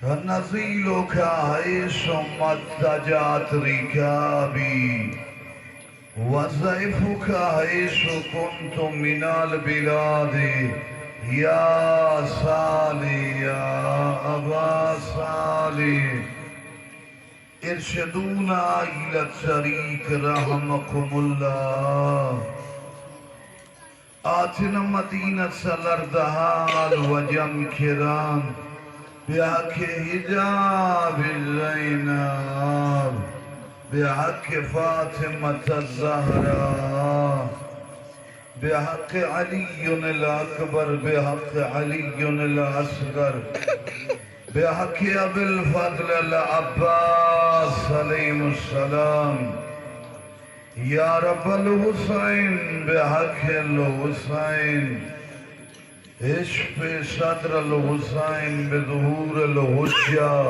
نزيلك حيث متجت ركابي وزيفك حيث كنت من البلاد يا صالح يا أبا صالح ارشدونا إلى الطريق رحمكم الله آتنا مدينة الأردهان وجم كرام بحق حجاب زینب بحق فاطمة الزهراء بحق علي الأكبر بحق علي الأصغر بحق أبي الفضل العباس عليهم السلام يا رب الحسين بحق الحسين اشف صدر الحسين بظهور الحجة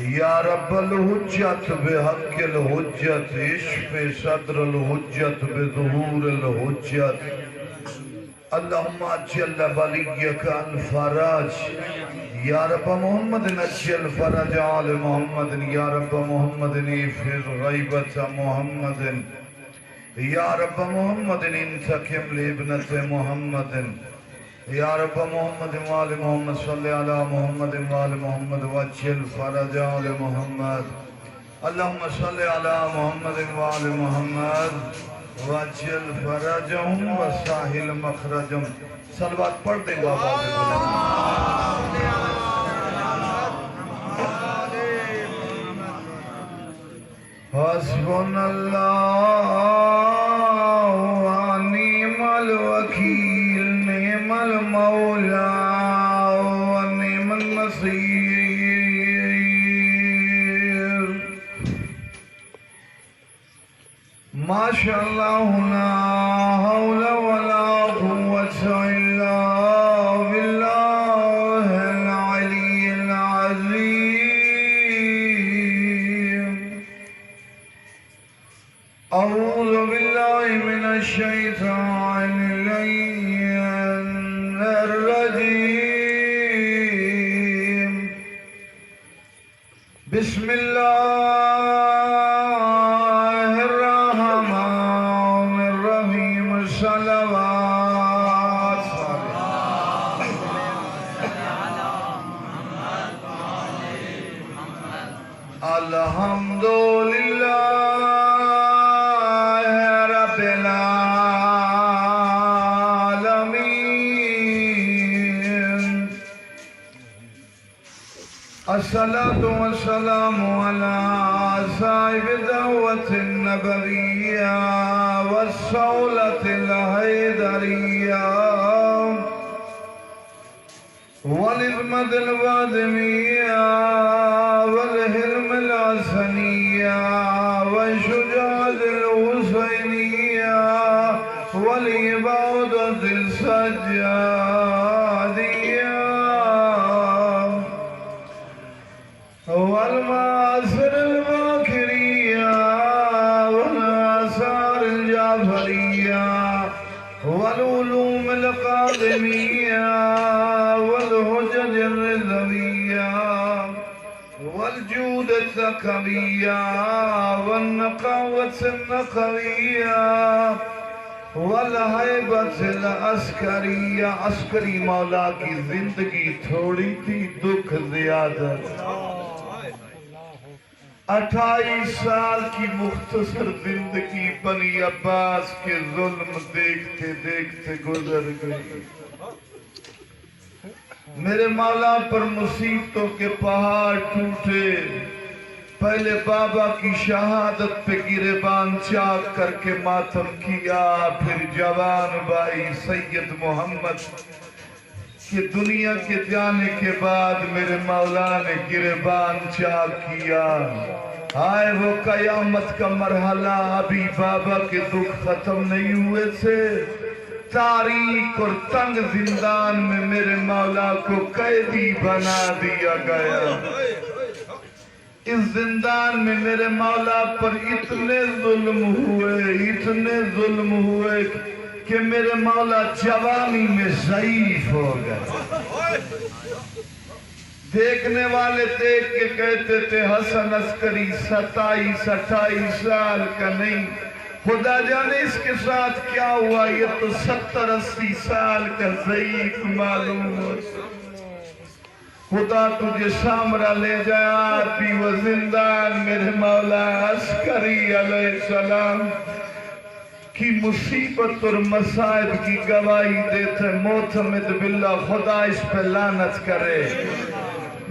يا رب الحجة بحق الحجة اشف صدر الحجة بظهور الحجة اللهم اجل وليك الفرج يا رب محمد اجل فرج آل محمد يا رب محمد اغفر غيبة محمد يا رب محمد انتقم لابنة محمد يا رب محمد وآل محمد صل على محمد وآل محمد واجل فرج آل محمد اللهم صل على محمد وآل محمد واجل فرجهم وساهل مخرجهم صلوات پڑھ دیں بابا حسبنا الله ونعم الوكيل نعم المولى ونعم النصير ما شاء الله لا حول ولا قوة إلا بالله العلي العظيم أعوذ بالله من الشيطان الرجيم بسم الله الرحمن الرحيم صلوات الحمد لله الصلاة والسلام على صاحب الدعوة النبوية والصولة الحيدرية والعظمة الفاطمية والحلم الحسنية والشجاعة الحسينية والعبادة السجادية والمآثر الباكرية والآثار الجعفرية والعلوم القادمية والحجج الرضوية والجود الثقبية والنقاوة النقوية والحیبت العسکریہ عسکری مولا کی زندگی تھوڑی تھی دکھ زیادہ 28 سال کی مختصر زندگی بنی عباس کے ظلم دیکھتے دیکھتے گزر گئی میرے مولا پر مصیبتوں کے پہاڑ ٹوٹے پہلے بابا کی شہادت پہ گریبان چاک کر کے ماتم کیا پھر جوان بھائی سید محمد کہ دنیا کے جانے کے بعد میرے مولا نے گریبان چاک کیا آئے وہ قیامت کا مرحلہ ابھی بابا کے دکھ ختم نہیں ہوئے تھے تاریک اور تنگ زندان میں میرے مولا کو قیدی بنا دیا گیا اس زندان میں میرے مولا پر اتنے ظلم ہوئے کہ میرے مولا جوانی میں ضعیف ہو گئے دیکھنے والے دیکھ کے کہتے تھے حسن عسکری 27-28 سال کا نہیں، خدا جانے اس کے ساتھ کیا ہوا، یہ تو 70-80 سال کا ضعیف معلوم ہوتا۔ خدا تجھے سامرا لے جائے بھی وہ زندان میرے مولا عسکری علیہ السلام کی مصیبت اور مصائب کی گواہی دیتے، معتمد باللہ خدا اس پہ لعنت کرے۔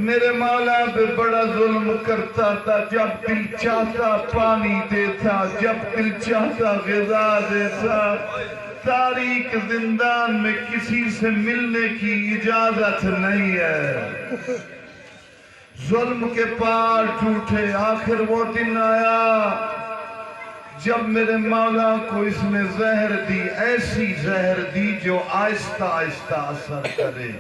میرے مولا پہ بڑا ظلم کرتا تھا، جب دل چاہتا پانی دیتا، جب دل چاہتا غذا دیتا۔ تاریک زندان میں کسی سے ملنے کی اجازت نہیں ہے، ظلم کے پار ٹوٹے۔ آخر وہ دن آیا جب میرے مولا کو اس نے زہر دی، ایسی زہر دی جو آہستہ آہستہ اثر کرے،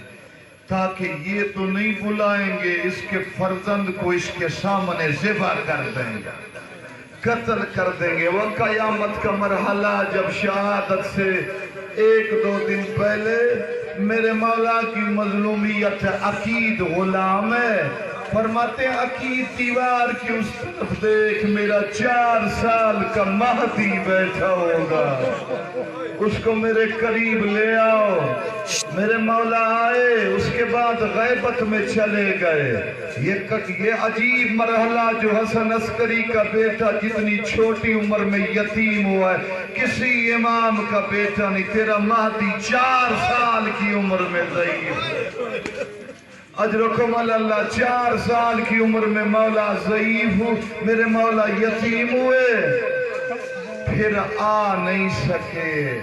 تاکہ یہ تو نہیں بلائیں گے اس کے فرزند کو اس کے سامنے ذبح کر دیں گے، قتل کر دیں گے۔ وہ قیامت کا مرحلہ جب شہادت سے 1-2 دن پہلے میرے مولا کی مظلومیت عقید غلام ہے، فرماتے ہیں عقید دیوار کی اس طرف دیکھ، میرا 4 سال کا مہدی بیٹھا ہوگا، اس کو میرے قریب لے آؤ۔ میرے مولا آئے، اس کے بعد غیبت میں چلے گئے۔ یہ عجیب مرحلہ جو حسن عسکری کا بیٹا جتنی چھوٹی عمر میں یتیم ہوا ہے، کسی امام کا بیٹا نہیں، تیرا مہدی 4 سال کی عمر میں ضعیف ہے۔ اجرکم اللہ، 4 سال کی عمر میں مولا ضعیف ہو، میرے مولا یتیم ہوئے، پھر آ نہیں سکے،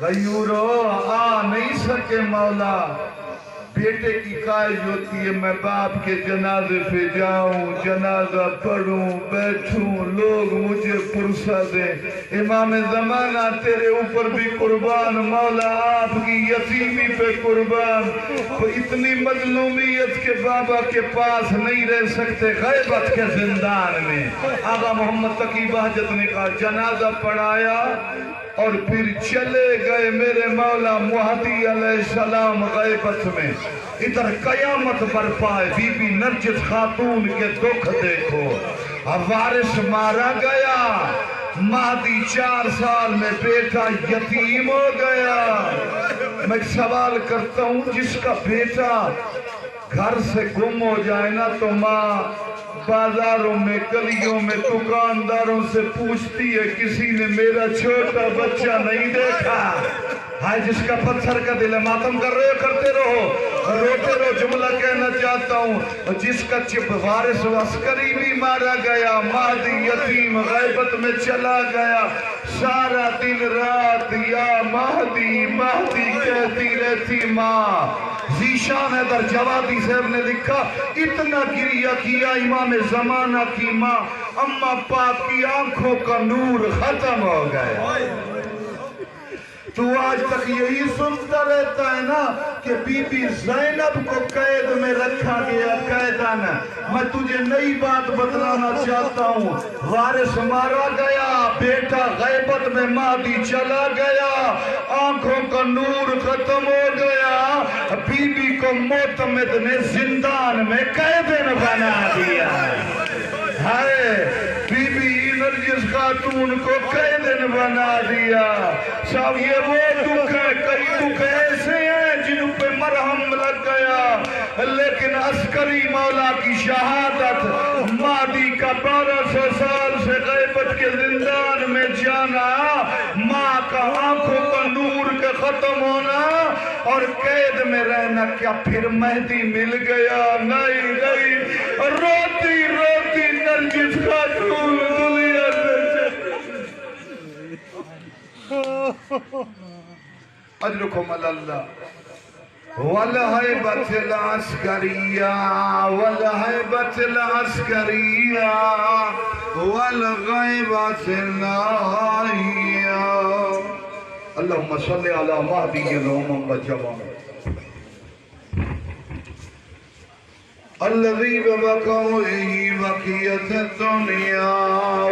غیورو آ نہیں سکے مولا۔ بیٹے کی خواہش ہوتی ہے میں باپ کے جنازے پہ جاؤں، جنازہ پڑھوں، بیٹھوں، لوگ مجھے پرسہ دیں۔ امام زمانہ تیرے اوپر بھی قربان مولا، آپ کی یتیمی پہ قربان۔ تو اتنی مظلومیت کے بابا کے پاس نہیں رہ سکتے، غیبت کے زندان میں۔ آقا محمد تقی بہجت نے کہا جنازہ پڑھایا اور پھر چلے گئے میرے مولا مہدی علیہ السلام غیبت میں۔ ادھر قیامت برپائے، بی بی نرجس خاتون کے دکھ دیکھو، اب وارث مارا گیا، مہدی 4 سال میں بیٹا یتیم ہو گیا۔ میں سوال کرتا ہوں، جس کا بیٹا گھر سے گم ہو جائے نا تو ماں بازاروں میں، گلیوں میں، دکانداروں سے پوچھتی ہے کسی نے میرا چھوٹا بچہ نہیں دیکھا؟ ہائے جس کا پتھر کا دل ہے، ماتم کر رہے ہو کرتے رہو، روتے رہو۔ جملہ کہنا چاہتا ہوں، جس کا وارث عسکری بھی مارا گیا، مہدی یتیم غیبت میں چلا گیا، سارا دن رات یا مہدی مہدی کہتی رہتی ماں۔ ذیشان حیدر جوادی صاحب نے لکھا، اتنا گریہ کیا امام زمانہ کی ماں، اماں پاک کی آنکھوں کا نور ختم ہو گئے۔ تو آج تک یہی سنتا رہتا ہے نا کہ بی بی زینب کو قید میں رکھا گیا، قیدان۔ میں تجھے نئی بات بتلانا چاہتا ہوں، وارث مارا گیا، بیٹا غیبت میں مہدی چلا گیا، آنکھوں کا نور ختم ہو گیا، بی بی کو معتمد نے زندان میں قیدن بنا دیا۔ ہائے بی بی نرجس خاتون کو قیدن بنا دیا۔ صاحب یہ وہ دکھ ہے، کئی دکھ ایسے ہیں جن پہ مرہم لگ گیا، لیکن عسکری مولا کی شہادت، مہدی کا 1200 سال سے غیبت کے زندان میں جانا، ماں کا آنکھوں کا نور کے ختم ہونا اور قید میں رہنا، کیا پھر مہدی مل گیا؟ نہیں نہیں، روتی روتی نرجس خاتون دنیا سے اجرکم اللہ۔ والہیبت العسکریہ والہیبت العسکریہ والغیبت الہیہ۔ اللہم صلی علی مہدی الامم وجوان الذي ببقائه بقيت الدنيا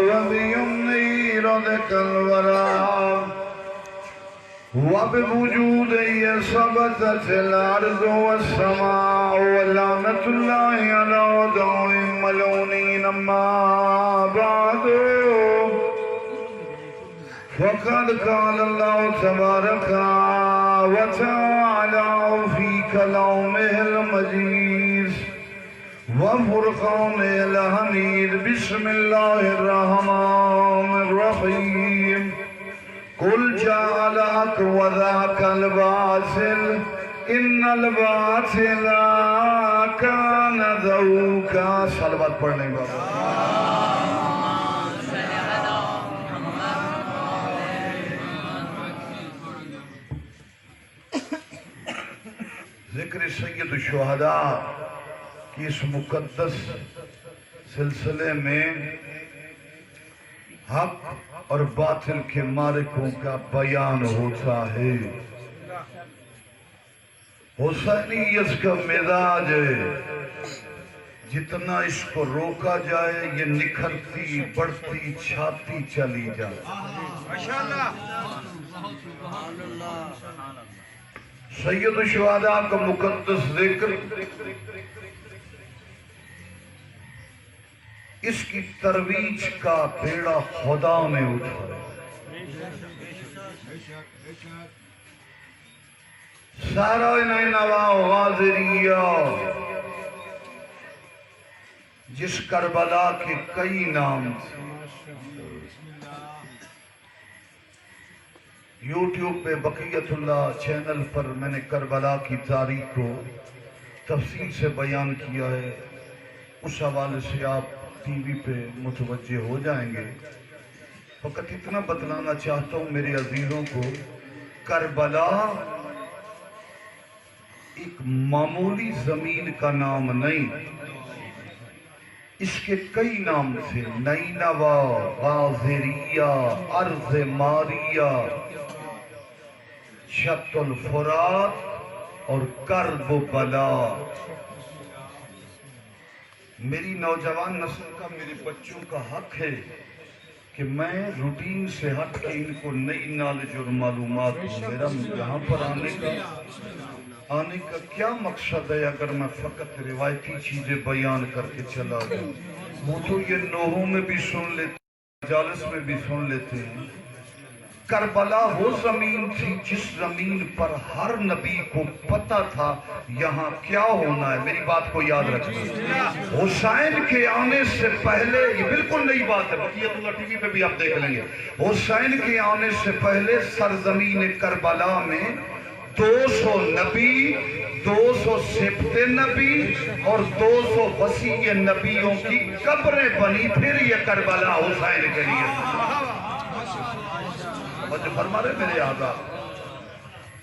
وبيمنه رزق الورى وبوجوده ثبتت الأرض والسماء ولعنة الله ملعونين أما بعد فقد قال الله تبارك وتعالى في كلامه المجيد وفرقانه الحميد بسم الله الرحمن الرحيم قل جاء الحق وذاك الباطل ان الباطل كان ذوقا صلوات پڑھنے بابا ذکر سید الشہداء کی اس مقدس سلسلے میں حق اور باطل کے مارکوں کا بیان ہوتا ہے حسینیت کا مزاج ہے جتنا اس کو روکا جائے یہ نکھرتی بڑھتی چھاتی چلی جائے سید الشہداء کا مقدس ذکر اس کی ترویج کا بیڑا خدا نے اٹھایا سارا نینوا غازریہ جس کربلا کے کئی نام تھے یوٹیوب پہ بقیت اللہ چینل پر میں نے کربلا کی تاریخ کو تفصیل سے بیان کیا ہے اس حوالے سے آپ ٹی وی پہ متوجہ ہو جائیں گے فقط اتنا بتلانا چاہتا ہوں میرے عزیزوں کو کربلا ایک معمولی زمین کا نام نہیں اس کے کئی نام تھے نینوا غازریہ ارض ماریہ شط الفرات اور کرب و بلا میری نوجوان نسل کا میرے بچوں کا حق ہے کہ میں روٹین سے ہٹ کے ان کو نئی نالج اور معلومات دوں میرا یہاں پر آنے کا کیا مقصد ہے اگر میں فقط روایتی چیزیں بیان کر کے چلا جاؤں وہ تو یہ نوحوں میں بھی سن لیتے ہیں جالس میں بھی سن لیتے ہیں کربلا وہ زمین تھی جس زمین پر ہر نبی کو پتا تھا یہاں کیا ہونا ہے میری بات کو یاد رکھنا حسین کے آنے سے پہلے یہ بالکل نئی بات ہے بقیت اللہ ٹی وی پہ بھی آپ دیکھ لیں گے حسین کے آنے سے پہلے سرزمین کربلا میں 200 نبی 200 سبت نبی اور 200 وسیع نبیوں کی قبریں بنی پھر یہ کربلا حسین کے لیے مجھے فرما رہے میرے آقا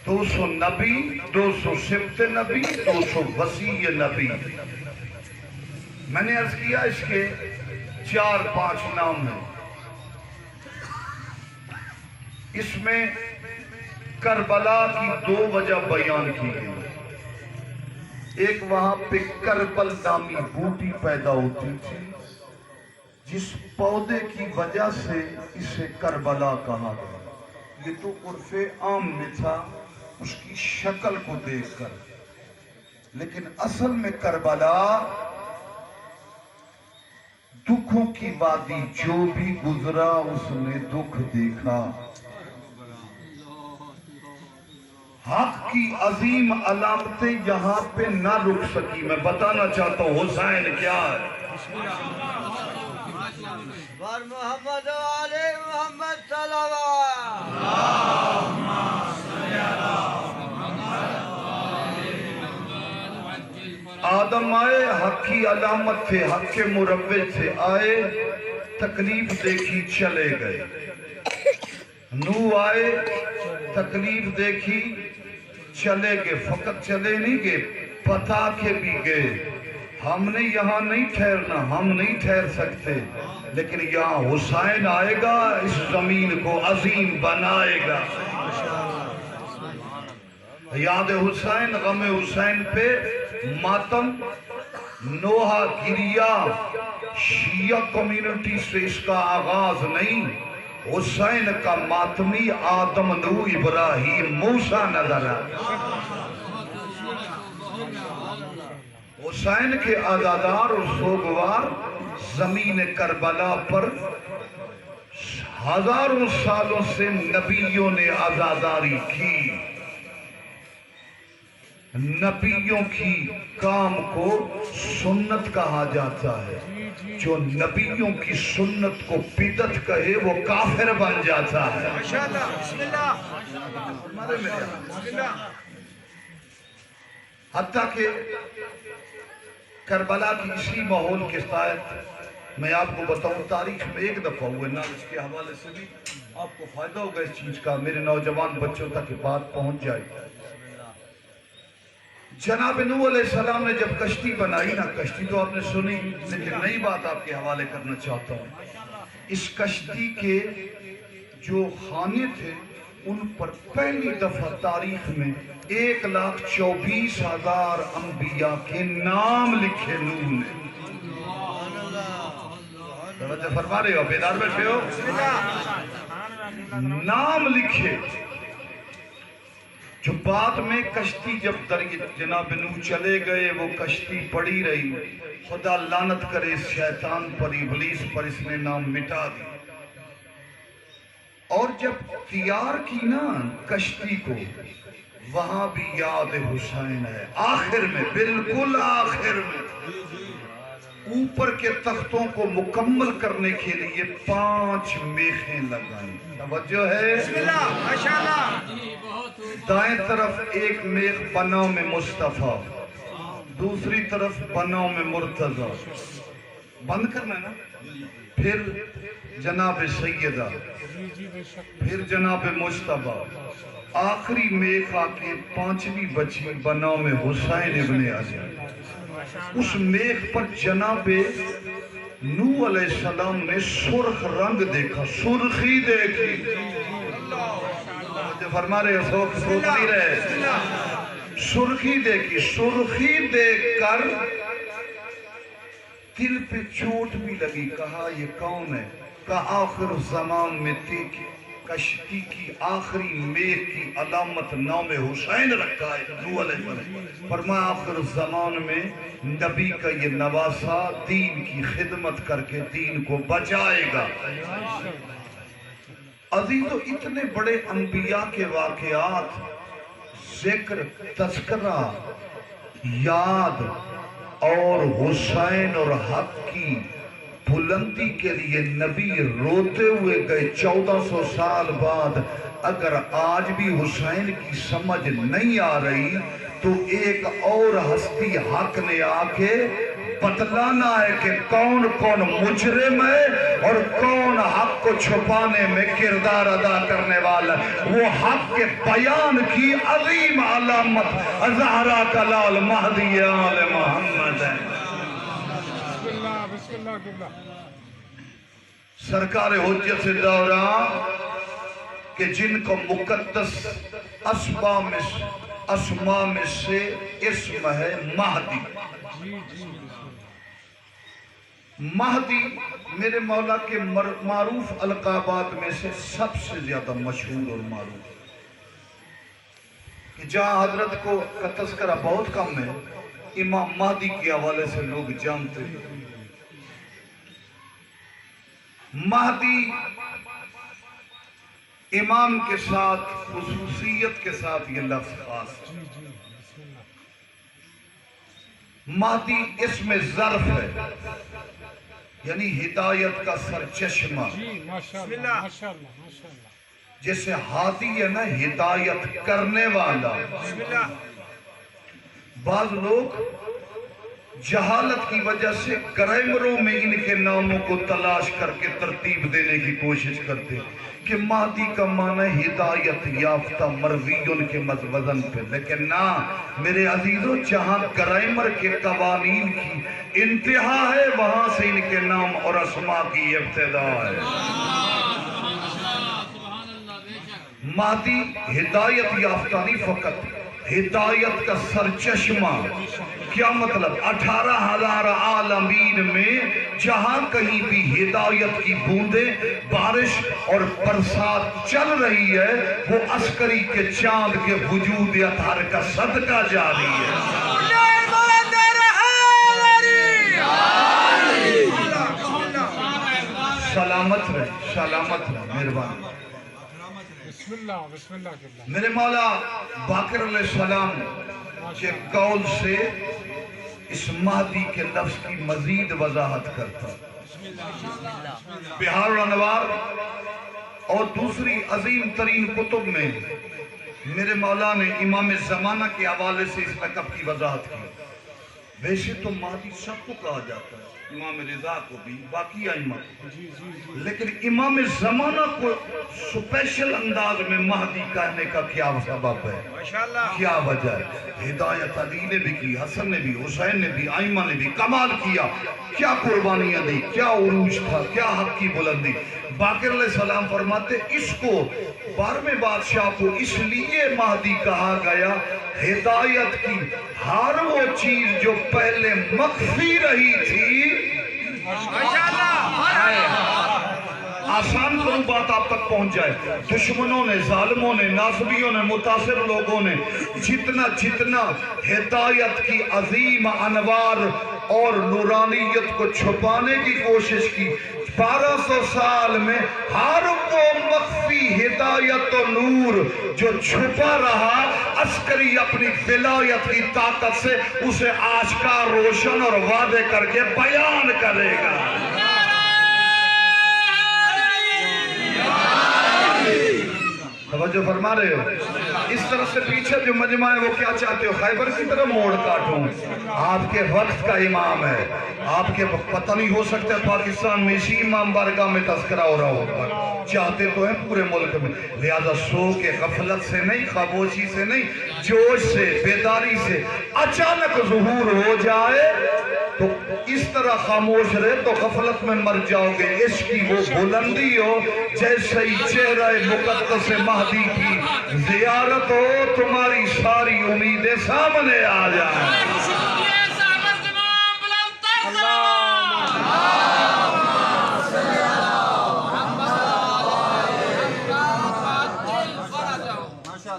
200 نبی 200 سبت نبی 200 وسیع نبی میں نے عرض کیا اس کے 4-5 نام ہیں اس میں کربلا کی 2 وجہ بیان کی گئی ایک وہاں پہ کربل نامی بوٹی پیدا ہوتی تھی جس پودے کی وجہ سے اسے کربلا کہا گیا یہ تو عرف عام میں تھا اس کی شکل کو دیکھ کر لیکن اصل میں کربلا دکھوں کی وادی جو بھی گزرا اس نے دکھ دیکھا حق کی عظیم علامتیں یہاں پہ نہ رک سکی میں بتانا چاہتا ہوں حسین کیا ہے بر محمد و علی محمد صلوات آدم آئے حق کی علامت تھے حق کے مربع تھے آئے تکلیف دیکھی چلے گئے نو آئے تکلیف دیکھی چلے گئے فقط چلے نہیں گئے بتا کے بھی گئے ہم نے یہاں نہیں ٹھہرنا ہم نہیں ٹھہر سکتے لیکن یہاں حسین آئے گا اس زمین کو عظیم بنائے گا یاد حسین غم حسین پہ ماتم نوحہ گریہ شیعہ کمیونٹی سے اس کا آغاز نہیں حسین کا ماتمی آدم نو ابراہیم موسیٰ نظر ہے حسین کے عزادار اور سوگوار زمین کربلا پر ہزاروں سالوں سے نبیوں نے عزاداری کی. نبیوں کی کام کو سنت کہا جاتا ہے. جو نبیوں کی سنت کو بدعت کہے وہ کافر بن جاتا ہے. حتیٰ کہ کربلا کی اسی ماحول کے تحت میں آپ کو بتاؤں تاریخ میں ایک دفعہ ہوئے نا, اس کے حوالے سے بھی آپ کو فائدہ ہوگا اس چیز کا, میرے نوجوان بچوں تک یہ بات پہنچ جائے. جناب نوح علیہ السلام نے جب کشتی بنائی نا, کشتی تو آپ نے سنی, لیکن نئی بات آپ کے حوالے کرنا چاہتا ہوں. اس کشتی کے جو خانے تھے ان پر پہلی دفعہ تاریخ میں 1,24,000 انبیاء کے نام لکھے نوح نے. توجہ فرما رہے ہو, بیدار بیٹھے ہو, نام لکھے. جو بعد میں کشتی جب جناب نوح چلے گئے وہ کشتی پڑی رہی, خدا لعنت کرے شیطان پر, ابلیس پر, اس نے نام مٹا دی. اور جب تیار کی نا کشتی کو, وہاں بھی یاد حسین ہے. آخر میں, بالکل آخر میں, اوپر کے تختوں کو مکمل کرنے کے لیے 5 میخیں لگائیں. توجہ ہے, دائیں طرف ایک میخ بناؤ میں مصطفیٰ, دوسری طرف بناؤ میں مرتضیٰ, بند کرنا ہے نا, پھر جناب سیدہ, پھر جناب مصطفیٰ, آخری میخ آکے 5ویں بچی بناؤ میں حسین ابن علی. اس میخ پر جناب نوح علیہ السلام نے سرخ رنگ دیکھا, سرخی دیکھی. جو فرما رہے ہیں سوکھ نہیں رہے, سرخی دیکھی. سرخی دیکھ کر دل پہ چوٹ بھی لگی. کہا یہ کون ہے؟ کہا آخر زمان میں تھی کشتی کی آخری میخ کی علامت نام حسین رکھا ہے نوح علیہ السلام. فرمایا آخر زمان میں نبی کا یہ نواسا دین کی خدمت کر کے دین کو بچائے گا. عزیزو, اتنے بڑے انبیاء کے واقعات, ذکر, تذکرہ, یاد اور حسین اور حق کی بلندی کے لیے نبی روتے ہوئے گئے 1400 سال بعد. اگر آج بھی حسین کی سمجھ نہیں آ رہی تو ایک اور ہستی حق نے آ کے بتلانا ہے کہ کون کون مجرم ہے اور کون حق کو چھپانے میں کردار ادا کرنے والا. وہ حق کے بیان کی عظیم علامت زہرا کا لال مہدی آل محمد ہے. سرکار حجت دوران کہ جن کو مقدس اسماء میں سے اسم ہے مہدی. مہدی میرے مولا کے معروف القابات میں سے سب سے زیادہ مشہور اور معروف, کہ جہاں حضرت کو کا تذکرہ بہت کم ہے, امام مہدی کے حوالے سے لوگ جانتے ہیں. مہدی امام کے ساتھ خصوصیت کے ساتھ یہ لفظ خاص ہے. مہدی اسم ظرف ہے, یعنی ہدایت کا سرچشمہ. جیسے ہادی ہے نا, ہدایت کرنے والا. بعض لوگ جہالت کی وجہ سے گرامروں میں ان کے ناموں کو تلاش کر کے ترتیب دینے کی کوشش کرتے کہ مہدی کا معنی ہدایت یافتہ مرویوں کے وزن پہ. لیکن نہ میرے عزیزو, جہاں گرامر کے قوانین کی انتہا ہے وہاں سے ان کے نام اور اسماء کی ابتدا ہے. مہدی ہدایت یافتہ نہیں, فقط ہدایت کا سرچشمہ. کیا مطلب؟ 18,000 عالمین میں جہاں کہیں بھی ہدایت کی بوندیں, بارش اور برسات چل رہی ہے, وہ عسکری کے چاند کے وجود اطہر کا صدقہ جاری ہے. سلامت رہے، سلامت رہے، مہربانی۔ بسم اللہ قبلہ۔ میرے مولا باقر علیہ السلام کے قول سے اس مہدی کے لفظ کی مزید وضاحت کرتا۔ بہار الانوار اور دوسری عظیم ترین کتب میں میرے مولا نے امام زمانہ کے حوالے سے اس لقب کی وضاحت کی۔ ویسے تو مہدی سب کو کہا جاتا ہے، امام رضا کو بھی، باقی ائمہ کو، لیکن امام زمانہ کو سپیشل انداز میں مہدی کہنے کا کیا سبب ہے، کیا وجہ ہے؟ ہدایت علی نے بھی کی، حسن نے بھی، حسین نے بھی، ائمہ نے بھی کمال کیا، کیا قربانیاں دی، کیا عروج تھا، کیا حق کی بلندی۔ باقر علیہ السلام فرماتے اس کو 12ویں بادشاہ کو اس لیے مہدی کہا گیا، ہدایت کی ہر وہ چیز جو پہلے مخفی رہی تھی، آسان کروں بات آپ تک پہنچ جائے، دشمنوں نے، ظالموں نے، ناصبیوں نے، متاثر لوگوں نے جتنا ہدایت کی عظیم انوار اور نورانیت کو چھپانے کی کوشش کی، 1200 سال میں ہر وہ مخفی ہدایت و نور جو چھپا رہا، عسکری اپنی ولایت کی طاقت سے اسے آشکار، روشن اور وعدے کر کے بیان کرے گا۔ توجہ فرما رہے ہو؟ اس طرح سے پیچھے جو مجمع ہے وہ کیا چاہتے ہو؟ خیبر کی طرح موڑ کاٹوں؟ آپ کے وقت کا امام ہے، آپ کے پتہ نہیں ہو سکتا پاکستان میں اسی امام بارگاہ میں تذکرہ ہو رہا ہوگا، چاہتے تو ہیں پورے ملک میں، لہذا سو کے غفلت سے نہیں، خاموشی سے نہیں، جوش سے، بیداری سے اچانک ظہور ہو جائے تو اس طرح خاموش رہے تو غفلت میں مر جاؤ گے۔ اس کی وہ بلندی ہو جیسے ہی چہرہ مقدس مہدی کی زیارت ہو، تمہاری ساری امیدیں سامنے آ جائیں۔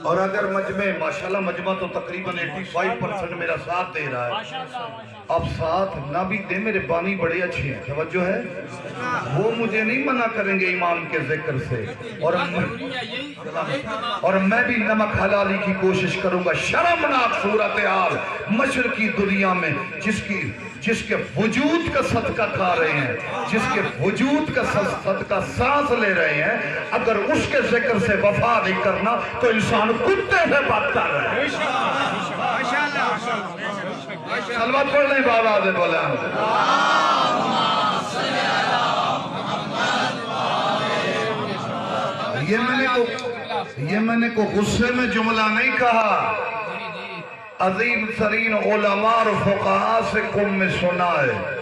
اور اگر مجمع، ماشاءاللہ مجمع تو تقریباً 85% میرا ساتھ دے رہا ہے، اب ساتھ نہ بھی دے، میرے بانی بڑے اچھے ہیں، توجہ ہے، وہ مجھے نہیں منع کریں گے امام کے ذکر سے، اور میں بھی نمک حلالی کی کوشش کروں گا۔ شرمناک صورتحال مشرقی دنیا میں جس کے وجود کا صدقہ کھا رہے ہیں، جس کے وجود کا صدقہ سانس لے رہے ہیں، اگر اس کے ذکر سے وفا نہیں کرنا تو انسان کتے سے بدتر ہے۔ صلوات پڑھ لیں بابا دے بولا۔ یہ میں نے کو غصے میں جملہ نہیں کہا، عظیم ترین علماء اور فقہاء سے قوم میں سنا ہے،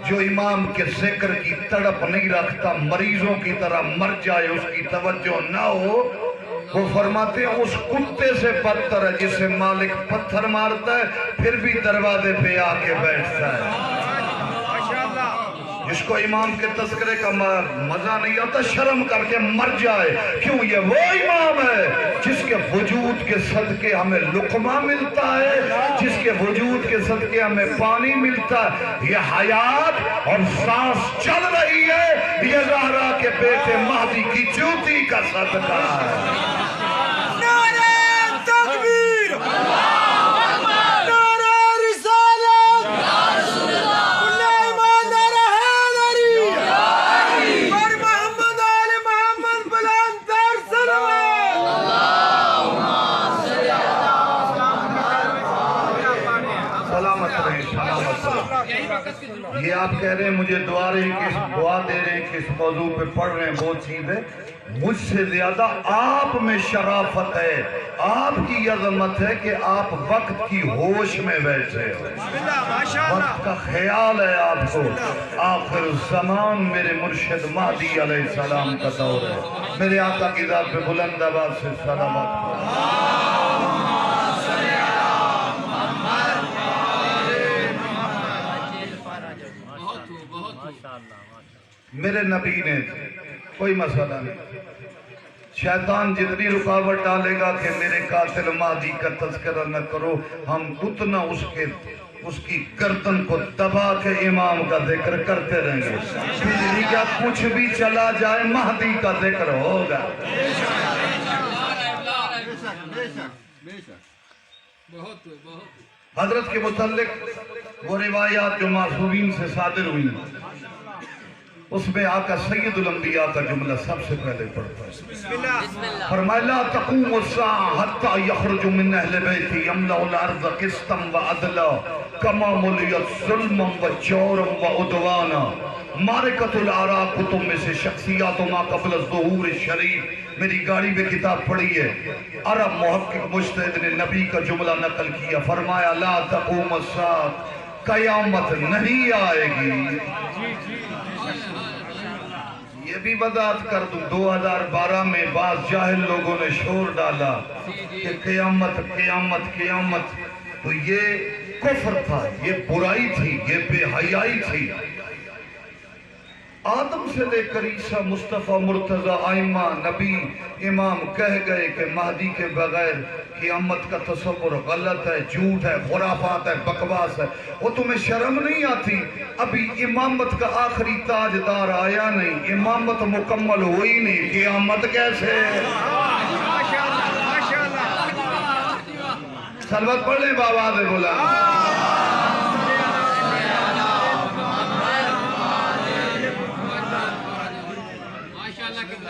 جو امام کے ذکر کی تڑپ نہیں رکھتا، مریضوں کی طرح مر جائے، اس کی توجہ نہ ہو، وہ فرماتے ہیں اس کتے سے بدتر ہے جسے مالک پتھر مارتا ہے پھر بھی دروازے پہ آ کے بیٹھتا ہے۔ جس کو امام کے تذکرے کا مزہ نہیں آتا شرم کر کے مر جائے، کیوں؟ یہ وہ امام ہے جس کے وجود کے صدقے ہمیں لقمہ ملتا ہے، جس کے وجود کے صدقے ہمیں پانی ملتا ہے۔ یہ حیات اور سانس چل رہی ہے، یہ زہرا کے بیٹے مہدی کی جوتی کا صدقہ ہے۔ یہ آپ کہہ رہے ہیں مجھے دعا دے رہے ہیں کس موضوع پہ پڑھ رہے ہیں، وہ چیز ہے، مجھ سے زیادہ آپ میں شرافت ہے، آپ کی عظمت ہے کہ آپ وقت کی ہوش میں بیٹھے ہو، وقت کا خیال ہے آپ کو۔ آخر الزمان میرے مرشد مہدی علیہ السلام کا دور ہے۔ میرے آقا کی ذات پہ بلند آواز سے سلامت۔ میرے نبی نے کوئی مسئلہ نہیں، شیطان جتنی رکاوٹ ڈالے گا کہ میرے قاتل مہدی کا تذکرہ نہ کرو، ہم اتنا اس کے اس کی گردن کو دبا کے امام کا ذکر کرتے رہیں گے. بجلی کا کچھ بھی چلا جائے مہدی کا ذکر ہوگا. حضرت کے متعلق وہ روایات جو معصومین سے صادر ہوئی اس میں آقا سید الانبیاء کا جملہ سب سے پہلے پڑھتا ہے. فرمایا لا تقوم الساعة حتى يخرج من اہل بیتی یملأ الارض قسطا وعدلا کما ملئت ظلما وجورا وعدوانا. معرکۃ الآراء کتب میں سے شخصیات ما قبل الظہور شریف میری گاڑی میں کتاب پڑھی ہے. عرب محقق مجتہد نے نبی کا جملہ نقل کیا. فرمایا لا تقوم الساعة قیامت نہیں آئے گی. یہ بھی وضاحت کر دوں 2012 میں بعض جاہل لوگوں نے شور ڈالا کہ قیامت قیامت قیامت. تو یہ کفر تھا, یہ برائی تھی, یہ بے حیائی تھی. آدم سے لے کر عیسیٰ مصطفیٰ مرتضی آئمہ نبی امام کہہ گئے کہ مہدی کے بغیر قیامت کا تصور غلط ہے, جھوٹ ہے, خرافات ہے, بکواس ہے. وہ تمہیں شرم نہیں آتی؟ ابھی امامت کا آخری تاجدار آیا نہیں, امامت مکمل ہوئی نہیں, قیامت کیسے؟ سلوات پڑھ لیں بابا دے بولا.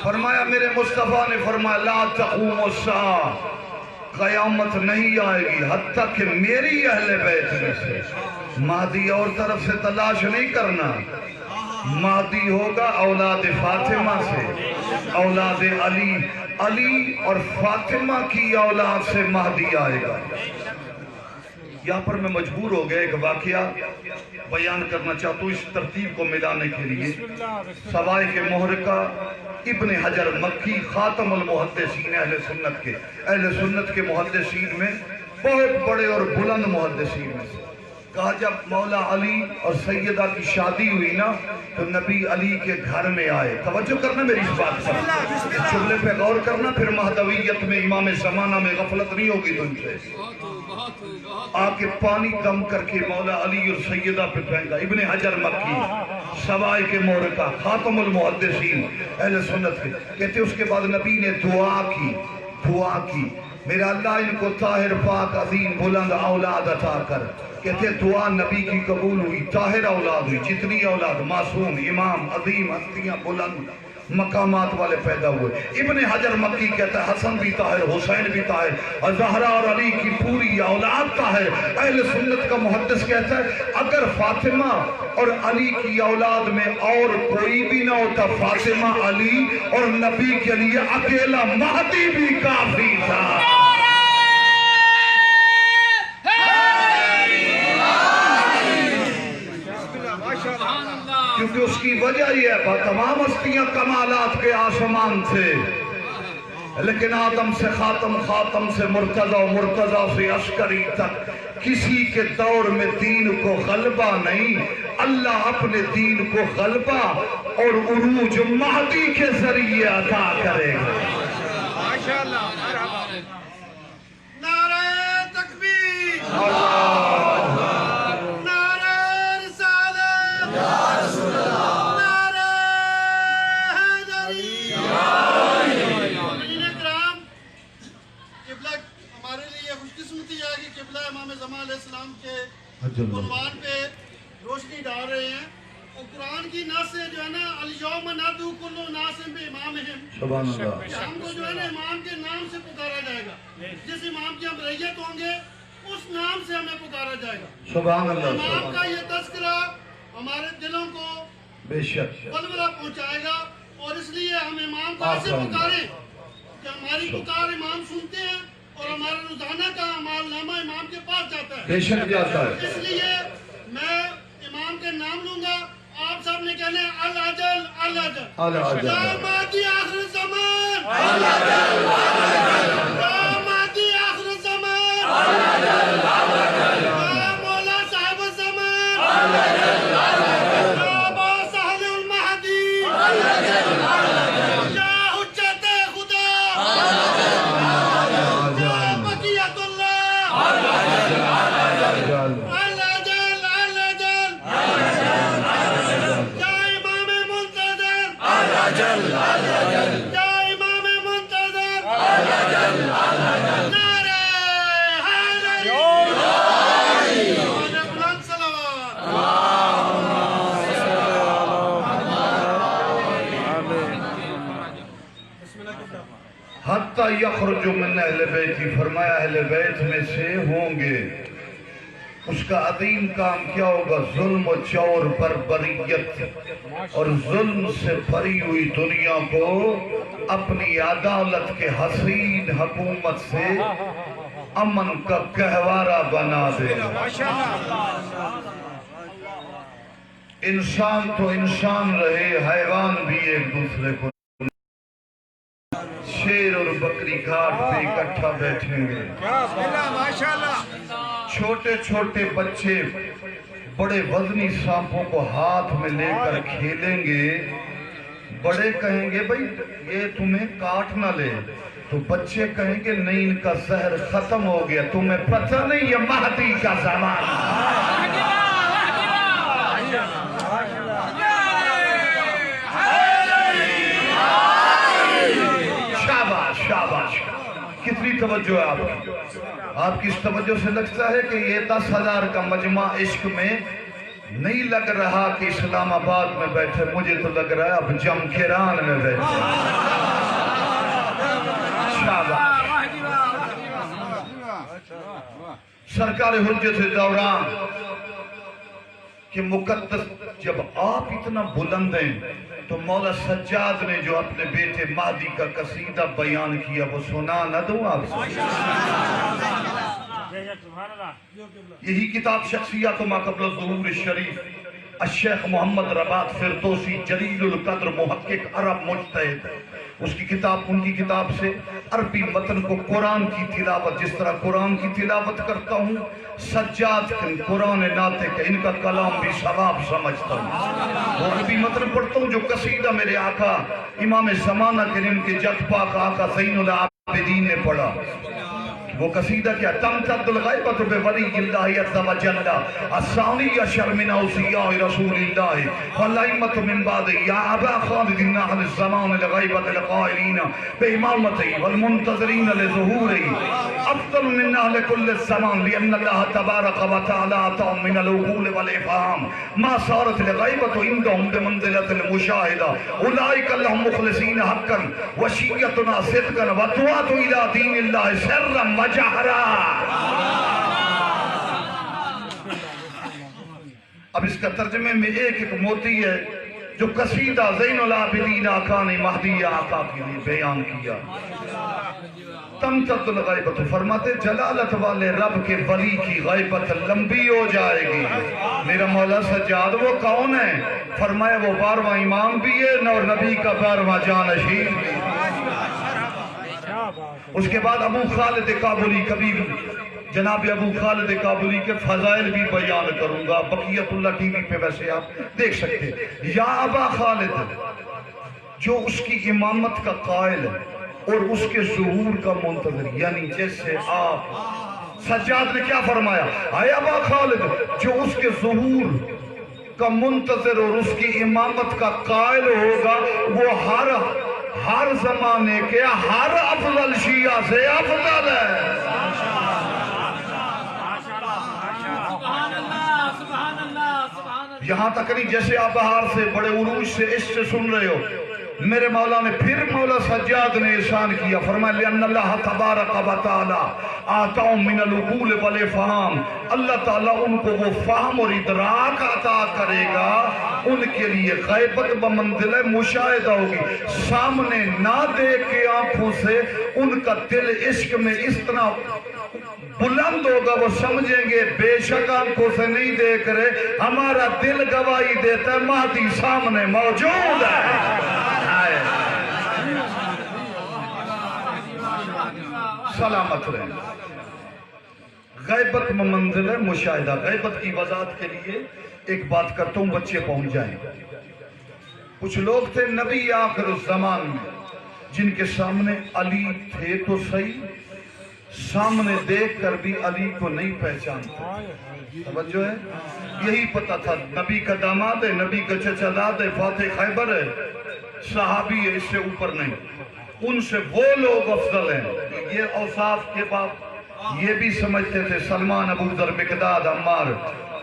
فرمایا میرے مصطفیٰ نے فرمایا لا تقوم الساعة قیامت نہیں آئے گی حتیٰ کہ میری اہل بیت میں سے. مہدی اور طرف سے تلاش نہیں کرنا, مہدی ہوگا اولاد فاطمہ سے, اولاد علی, علی اور فاطمہ کی اولاد سے مہدی آئے گا. یہاں پر میں مجبور ہو گیا ایک واقعہ بیان کرنا چاہتا ہوں اس ترتیب کو ملانے کے لیے. سوائے کے محرکہ ابن حجر مکی خاتم المحدثین اہل سنت کے محدثین میں بہت بڑے اور بلند محدثین میں سے. کہا جب مولا علی اور سیدہ کی شادی ہوئی نا تو نبی علی کے گھر میں آئے. توجہ کرنا میری اس بات پر, اس جملے پہ غور کرنا, پھر مہدویت میں امام زمانہ میں غفلت نہیں ہوگی تم سے. آکے پانی دم کر کے مولا علی اور سیدہ پہ پھینکا. ابن حجر مکی سوائے کے محرکہ خاتم المحدثین اہل سنت کے کہتے اس کے بعد نبی نے دعا کی میرا اللہ ان کو طاہر پاک عظیم بلند اولاد عطا کر. کہتے دعا نبی کی قبول ہوئی, طاہر اولاد ہوئی. جتنی اولاد معصوم امام عظیم ہستیاں بلند مقامات والے پیدا ہوئے. ابن حجر مکی کہتا ہے حسن بھی طاہر, حسین بھی طاہر, اور زہرا اور علی کی پوری اولاد طاہر. اہل سنت کا محدث کہتا ہے اگر فاطمہ اور علی کی اولاد میں اور کوئی بھی نہ ہوتا, فاطمہ علی اور نبی کے لیے اکیلا مہدی بھی کافی تھا. کیونکہ اس کی وجہ یہ ہے تمام ہستیاں کمالات کے آسمان تھے, لیکن آدم سے خاتم, خاتم سے مرتضی, مرتضی سے عسکری تک کسی کے دور میں دین کو غلبہ نہیں. اللہ اپنے دین کو غلبہ اور عروج مہدی کے ذریعے عطا کرے گا. نعرہ تکبیر, السلام کے عنوان پہ روشنی ڈال رہے ہیں. اور قرآن کی نص سے جو ہے نا الیوم ندعو کل اناس بامامہم, سبحان اللہ, ہم کو جو ہے نا امام کے نام سے پکارا جائے گا. جس امام کی ہم رعیت ہوں گے اس نام سے ہمیں پکارا جائے گا. سبحان اللہ. امام کا یہ تذکرہ ہمارے دلوں کو بے شک ولولہ پہنچائے گا, اور اس لیے ہم امام کو ایسے پکاریں کہ ہماری پکار امام سنتے ہیں اور ہمارا روزانہ کا اعمال نامہ امام کے پاس جاتا ہے. بے شک جاتا ہے. اس لیے میں امام کے نام لوں گا, آپ سب نے کہنا ہے العجل العجل, یا مہدی آخر زمان, یا مہدی آخر زمان, یا مولا صاحب الزمان, یا ابا سہل المہدی, یا حجت خدا, یا بقیت اللہ, حتی یخرج من اہل بیتی، فرمایا اہل بیت میں سے ہوں گے، اس کا عظیم کام کیا ہوگا؟ ظلم و جور بربریت اور ظلم سے بھری ہوئی دنیا کو اپنی عدالت کے حسین حکومت سے امن کا گہوارہ بنا دے۔ انسان تو انسان رہے، حیوان بھی ایک دوسرے کو، شیر اور بکری گھاٹ پہ اکٹھا بیٹھیں گے، چھوٹے چھوٹے بچے بڑے وزنی سانپوں کو ہاتھ میں لے کر کھیلیں گے، بڑے کہیں گے بھئی یہ تمہیں کاٹ نہ لے، تو بچے کہیں گے نہیں، ان کا زہر ختم ہو گیا، تمہیں پتہ نہیں یہ مہدی کا زمان۔ شاباش، کتنی توجہ ہے آپ کی اس توجہ سے لگتا ہے کہ یہ 10,000 کا مجمع عشق میں نہیں لگ رہا کہ اسلام آباد میں بیٹھے، مجھے تو لگ رہا ہے اب جمکران میں بیٹھے۔ شاباش، سرکار حجت دوران کہ مقدس جب آپ اتنا بلند ہیں تو مولا سجاد نے جو اپنے بیٹے مہدی کا قصیدہ بیان کیا وہ سنا نہ دوں آپ سے؟ یہی کتاب شخصیات ما قبل الظہور شریف، الشیخ محمد رباط فردوسی جلیل القدر محقق عرب مجتہد، اس کی کتاب، ان کی کتاب سے عربی متن کو قرآن کی تلاوت، جس طرح قرآن کی تلاوت کرتا ہوں سجاد قرآن ناطق، ان کا کلام بھی ثواب سمجھتا ہوں، وہ عربی متن پڑھتا ہوں جو قصیدہ میرے آقا امام زمانہ کریم کے جد پاک آقا زین العابدین نے پڑھا۔ وہ قصیدہ کیا؟ تمتد الغیبت بولی اللہ عز و جل الثانی اشر من اوصیاء رسول اللہ فالائمت من بعد یا ابا خالد نحل الزمان لغیبت القائلین بامامتی والمنتظرین لظہوری افضل من نحل کل الزمان لأن اللہ تبارک و تعالی عطا من العقول والافہام ما صارت لغیبت عندهم بمنزلت المشاہدہ اولئک لهم مخلصین حقا وشیتنا صدقا وطوات الى دین اللہ سرا جہرا۔ اب اس کا ترجمے میں ایک موتی ہے جو قصیدہ زین العابدین آقا نے مہدی آقا کے لیے بیان کیا۔ تمتد الغیبت، فرماتے جلالت والے رب کے ولی کی غیبت لمبی ہو جائے گی۔ میرا مولا سجاد وہ کون ہے؟ فرمایا وہ 12واں امام بھی ہے اور نبی کا 12واں جانشین بھی۔ اس کے بعد ابو خالد کابلی، کبھی جناب ابو خالد کابلی کے فضائل بھی بیان کروں گا، بقیت اللہ ٹی وی پہ ویسے آپ دیکھ سکتے ہیں۔ یا ابا خالد، جو اس کی امامت کا قائل اور اس کے ظہور کا منتظر، یعنی جیسے آپ سجاد نے کیا فرمایا؟ اے ابا خالد، جو اس کے ظہور کا منتظر اور اس کی امامت کا قائل ہوگا، وہ ہر زمانے کے ہر افضل شیعہ سے افضل ہے۔ یہاں تک نہیں جیسے آپ بہار سے بڑے عروج سے اس سے سن رہے ہو، میرے مولا نے پھر مولا سجاد نے احسان کیا، فرمایا لِأَنَّ اللَّهَ تَبَارَكَ وَتَعَالَى آتَاهُم مِّنَ الْعُقُولِ وَالْإِفْهَامِ، اللہ تعالیٰ ان کو وہ فہم اور ادراک عطا کرے گا، ان کے لیے غیبت بمنزلہ مشاہدہ ہوگی، سامنے نہ دیکھ کے آنکھوں سے ان کا دل عشق میں اس طرح بلند ہوگا، وہ سمجھیں گے بے شک آنکھوں سے نہیں دیکھ رہے، ہمارا دل گواہی دیتا ہے مہدی سامنے موجود ہے۔ سلامت رہیں۔ غیبت منزل مشاہدہ، غیبت کی وضاحت کے لیے ایک بات کرتا ہوں، بچے پہنچ جائیں۔ کچھ لوگ تھے نبی آخر الزمان میں جن کے سامنے علی تھے تو صحیح، سامنے دیکھ کر بھی علی کو نہیں پہچانتے۔ توجہ ہے؟ یہی پتہ تھا نبی کا داماد ہے، نبی کا چچا داد ہے، فاتح خیبر ہے، صحابی ہے، اس سے اوپر نہیں۔ ان سے وہ لوگ افضل ہیں۔ یہ اوصاف کے بعد یہ بھی سمجھتے تھے سلمان، ابو ذر، مقداد، عمار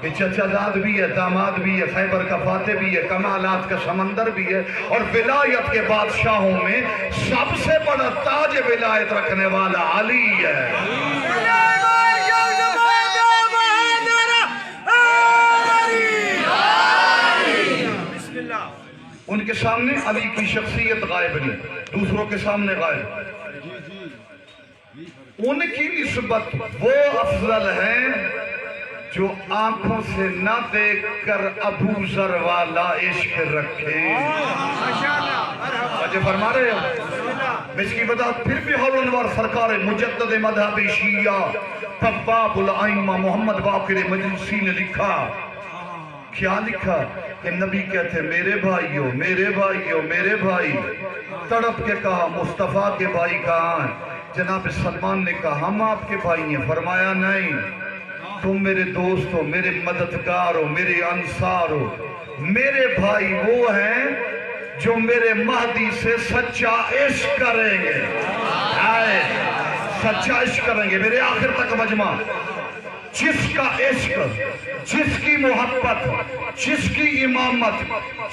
کہ چچا زاد بھی ہے، داماد بھی ہے، خیبر کا فاتح بھی ہے، کمالات کا سمندر بھی ہے، اور ولایت کے بادشاہوں میں سب سے بڑا تاج ولایت رکھنے والا علی ہے۔ ان کے سامنے علی کی شخصیت غائب نہیں، دوسروں کے سامنے غائب۔ ان کی نسبت وہ افضل ہیں جو آنکھوں سے نہ دیکھ کر ابو ذر والا عشق رکھے۔ مجھے فرما رہے ہو اس کی وضاحت پھر بھی حول انوار سرکار مجدد مذہب شیعہ طباب الائمہ محمد باقر مجلسی نے لکھا۔ کیا لکھا کہ نبی کہتے میرے بھائی ہو، میرے بھائی ہو، میرے بھائی۔ تڑپ کے کہا مصطفیٰ کے بھائی کہاں ہیں؟ جناب سلمان نے کہا ہم آپ کے بھائی ہیں۔ فرمایا نہیں، تم میرے دوست ہو، میرے مددگار ہو، میرے انصار ہو۔ میرے بھائی وہ ہیں جو میرے مہدی سے سچا عشق کریں گے، سچا عشق کریں گے میرے آخر تک مجمع۔ جس کا عشق، جس کی محبت، جس کی امامت،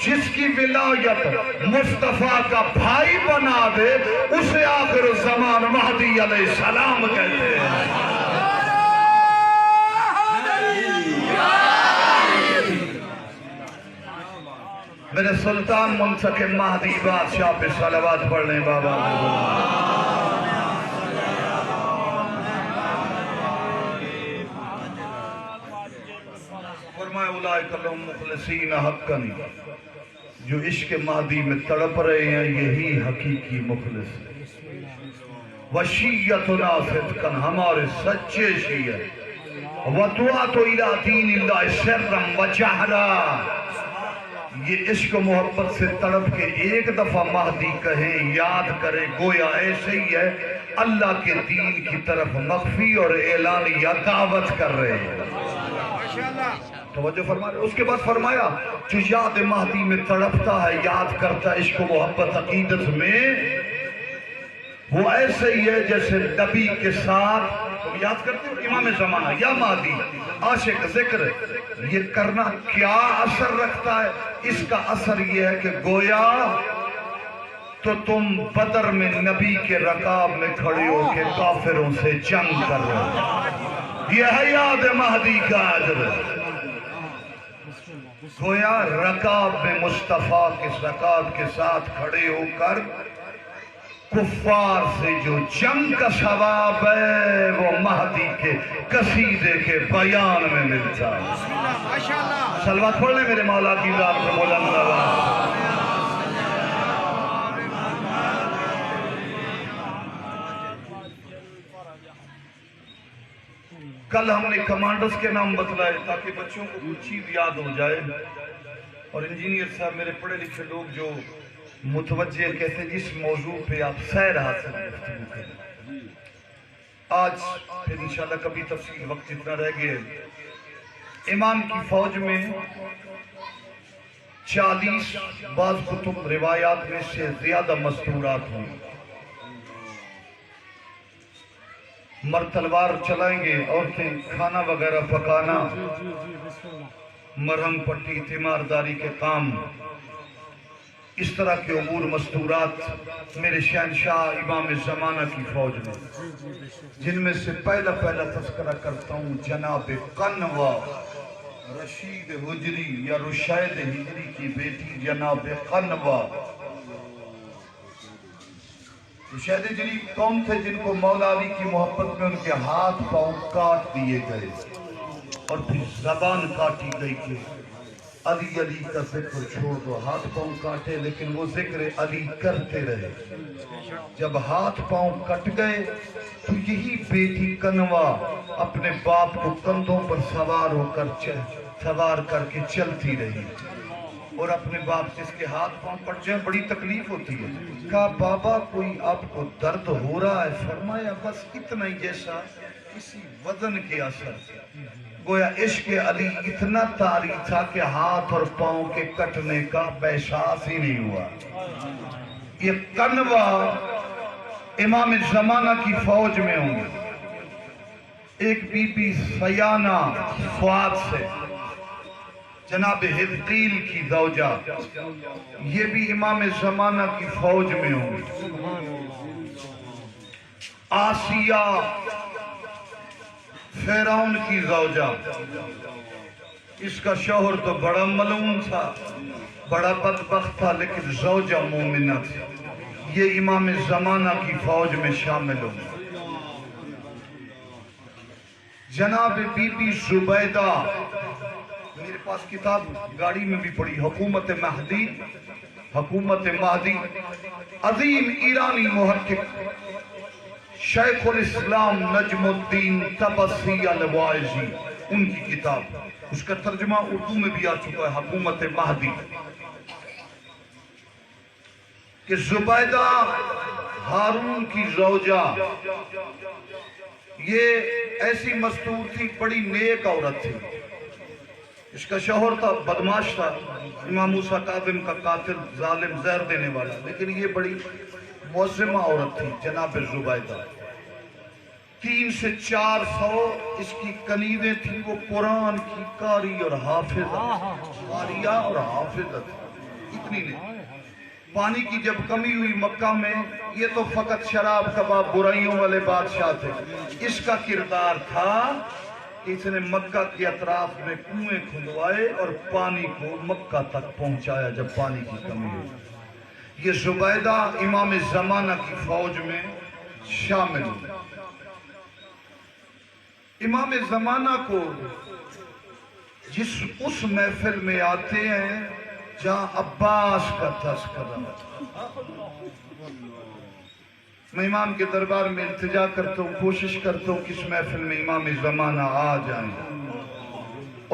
جس کی ولایت مصطفیٰ کا بھائی بنا دے اسے آخر الزمان مہدی علیہ السلام کہتے ہیں۔ میرے سلطان منتخب مہدی بادشاہ پہ صلوات پڑھ لیں بابا۔ فرمائے اولئک لہم مخلصین حقا، جو عشق مہدی میں تڑپ رہے ہیں یہی حقیقی مخلص ہیں۔ وشیعتنا صدقا، ہمارے سچے شیعہ۔ وَدُعَاتُ إِلَىٰ دِينِ اللَّهِ سِرًّا وَجَهْرًا، یہ عشق و محبت سے تڑپ کے ایک دفعہ مہدی کہیں، یاد کریں، گویا ایسے ہی ہے اللہ کے دین کی طرف مخفی اور اعلانیہ دعوت کر رہے ہیں۔ توجہ فرما رہے۔ اس کے بعد فرمایا جو یاد مہدی میں تڑپتا ہے، یاد کرتا ہے عشق و محبت عقیدت میں، وہ ایسے ہی ہے جیسے نبی کے ساتھ، تم یاد کرتے ہو امام زمانہ یا مہدی عاشق ذکر، یہ کرنا کیا اثر رکھتا ہے؟ اس کا اثر یہ ہے کہ گویا تو تم بدر میں نبی کے رکاب میں کھڑے ہو کے کافروں سے جنگ کر رہے ہو۔ یہ ہے یاد مہدی کا اجر۔ گویا رکاب میں مصطفیٰ کے رکاب کے ساتھ کھڑے ہو کر کفار سے جو جنگ کا ثواب ہے وہ مہدی کے قصیدے کے بیان میں ملتا ہے۔ صلوات پڑھ لیں میرے مولا کی ذات پر بلند آواز۔ کل ہم نے کمانڈرز کے نام بتلائے تاکہ بچوں کو کچھ چیز یاد ہو جائے، اور انجینئر صاحب میرے پڑھے لکھے لوگ جو متوجہ کہتے ہیں جس موضوع پہ آپ سیر حاصل گفتگو کریں۔ آج پھر انشاءاللہ کبھی تفصیل وقت جتنا رہ گئے، امام کی فوج میں 40 بعض کتب روایات میں سے زیادہ مستورات ہوں۔ مرد تلوار چلائیں گے، عورتیں کھانا وغیرہ پکانا، مرہم پٹی تیمارداری کے کام، اس طرح کے امور مستورات میرے شہنشاہ امام زمانہ کی فوج میں، جن میں سے پہلا تذکرہ کرتا ہوں جناب قنوہ رشید حجری یا رشید حجری کی بیٹی جناب قنوہ۔ رشید حجری کون تھے جن کو مولا علی کی محبت میں ان کے ہاتھ پاؤں کاٹ دیے گئے اور پھر زبان کاٹی گئی کہ علی علی کا ذکر چھوڑ دو، ہاتھ پاؤں کاٹے لیکن وہ ذکر علی کرتے رہے۔ جب ہاتھ پاؤں کٹ گئے تو یہی بیٹی قنوہ اپنے باپ کو کندھوں پر سوار کر کے چلتی رہی، اور اپنے باپ جس کے ہاتھ پاؤں کٹ جائیں بڑی تکلیف ہوتی ہے، کہا بابا کوئی آپ کو درد ہو رہا ہے؟ فرمایا بس اتنا ہی جیسا کسی وزن کے اثر سے۔ گویا عشق علی اتنا طاری تھا کہ ہاتھ اور پاؤں کے کٹنے کا احساس ہی نہیں ہوا۔ یہ قنوہ امام زمانہ کی فوج میں ہوں گے۔ ایک بی بی سیانہ فواد سے جناب حزقیل کی زوجہ، یہ بھی امام زمانہ کی فوج میں ہوں گی۔ آسیہ فرعون کی زوجہ، اس کا شوہر تو بڑا ملعون تھا، بڑا بدبخت تھا، لیکن زوجہ مومنہ تھی۔ یہ امام زمانہ کی فوج میں شامل ہوں گی۔ جناب بی بی زبیدہ، میرے پاس کتاب گاڑی میں بھی پڑھی، حکومت مہدی، حکومت مہدی، عظیم ایرانی محقق شیخ الاسلام نجم الدین طبسی الوائزی، ان کی کتاب، اس کا ترجمہ اردو میں بھی آ چکا ہے، حکومت مہدی، کہ زبیدہ ہارون کی زوجہ یہ ایسی مستور تھی، بڑی نیک عورت تھی۔ اس کا شوہر تھا بدماش تھا، امام موسیٰ کاظم کا قاتل، ظالم، زہر دینے والا، لیکن یہ بڑی معظمہ عورت تھی جناب زبیدہ۔ 300 سے 400 اس کی کنیزیں تھیں، وہ قرآن کی قاری اور حافظہ، قاریہ اور حافظہ تھی، اتنی نہیں۔ پانی کی جب کمی ہوئی مکہ میں، یہ تو فقط شراب کباب برائیوں والے بادشاہ تھے، اس کا کردار تھا کہ اس نے مکہ کے اطراف میں کنویں کھلوائے اور پانی کو مکہ تک پہنچایا جب پانی کی کمی ہوئی۔ یہ زبیدہ امام زمانہ کی فوج میں شامل ہوئی۔ امام زمانہ کو اس محفل میں آتے ہیں جہاں عباس کا تذکرہ، میں امام کے دربار میں التجا کرتا ہوں، کوشش کرتا ہوں کہ اس محفل میں امام زمانہ آ جائیں۔